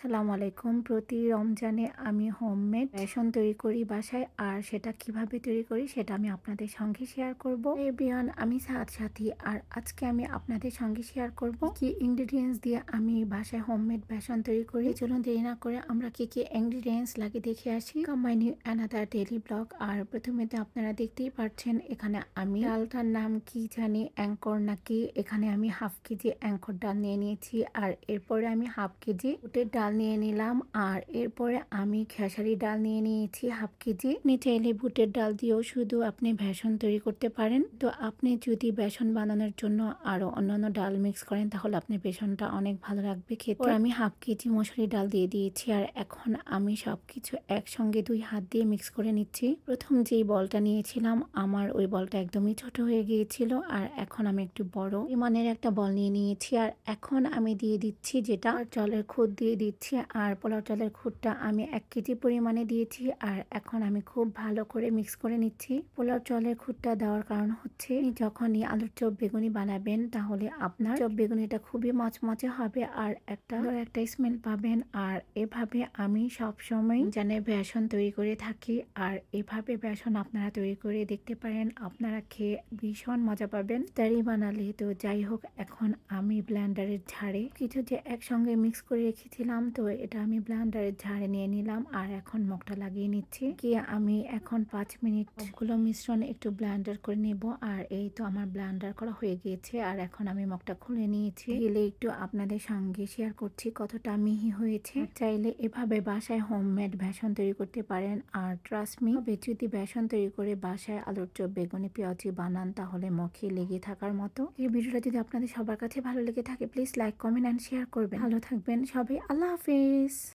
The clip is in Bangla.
আসসালামু আলাইকুম। প্রতি রমজানে আমি হোমমেড বেসন তৈরি করি বাসায়। আর সেটা কিভাবে তৈরি করি সেটা আমি আপনাদের সঙ্গে শেয়ার করব। এভরিওয়ান, আমি সাথ সাথী। আর আজকে আমি আপনাদের সঙ্গে শেয়ার করব কি ইনগ্রেডিয়েন্টস দিয়ে আমি বাসায় হোমমেড বেসন তৈরি করি। চলুন দেরি না করে আমরা কি ইনগ্রেডিয়েন্টস লাগে দেখে আসি। Combine another daily blog. আর প্রথমে তো আপনারা দেখতেই পাচ্ছেন এখানে আমি ডালটার নাম কি জানি, অ্যাঙ্কর নাকি। এখানে আমি হাফ কেজি অ্যাঙ্কর ডাল নিয়ে নিয়েছি। আর এরপরে আমি হাফ কেজি বুটের ডাল নিয়ে নিলাম। আর এরপরে আমি খেসারি ডাল নিয়ে নিয়েছি হাফ কেজি। আপনি চাইলে বুটের ডাল দিয়েও শুধু আপনি বেসন তৈরি করতে পারেন। তো আপনি যদি বেসন বানানোর জন্য আরো অন্যান্য ডাল মিক্স করেন তাহলে আপনি বেসনটা অনেক ভালো লাগবে খেতে। আমি হাফ কেজি মসুরি ডাল দিয়ে দিয়েছি। আর এখন আমি সবকিছু একসঙ্গে 2 হাত দিয়ে মিক্স করে নিচ্ছি। প্রথম যেই বলটা নিয়েছিলাম আমার ওই বলটা একদমই ছোট হয়ে গিয়েছিল। আর এখন আমি একটু বড় পরিমাণের একটা বল নিয়ে নিয়েছি। আর এখন আমি দিয়ে দিচ্ছি যেটা চালের খুদ দিয়ে দিচ্ছি। আর পোলাও চালের খুদটা আমি 1 কেজি পরিমাণে দিয়েছি। আর এখন আমি খুব ভালো করে মিক্স করে নিচ্ছি। পোলাও চালের খুদটা দেওয়ার কারণ হচ্ছে যখনই আলুর চপ বেগুনি বানাবেন তাহলে আপনার চপ বেগুনিটা খুবই মচমচে হবে আর একটা স্মেল পাবেন। আর এভাবে আমি সব সময় জানে বেসন তৈরি করে থাকি। আর এভাবে বেসন আপনারা তৈরি করে দেখতে পারেন, আপনারা খেয়ে ভীষণ মজা পাবেন তারি বানালে। তো যাই হোক, এখন আমি ব্লেন্ডারের ঝাড়ে কিছু যে একসঙ্গে মিক্স করে রেখেছিলাম, তো এটা আমি ব্লেন্ডারের ঝাড়ে নিয়ে নিলাম। আর এখন মুখটা লাগিয়ে নিচ্ছি। কি আমি এখন 5 মিনিট সবগুলো মিশ্রণ একটু ব্লেন্ডার করে নেব। আর এই তো আমার ব্লেন্ডার করা হয়ে গিয়েছে। আর এখন আমি মুখটা খুলে নিয়েছি। গেলে একটু আপনাদের সঙ্গে শেয়ার করছি কতটা মিহি হয়েছে। চাইলে এভাবে বাসায় হোমমেড বেসন তৈরি করতে পারেন। আর ট্রাস্ট মি, যদি বেসন তৈরি করে বাসায় আলুর চপ বেগুনি পেঁয়াজি বানান তাহলে মুখে লেগে থাকার মতো। এই ভিডিওটা যদি আপনাদের সবার কাছে ভালো লেগে থাকে please like comment and share করবেন। ভালো থাকবেন সবাই। আল্লাহ হাফিজ।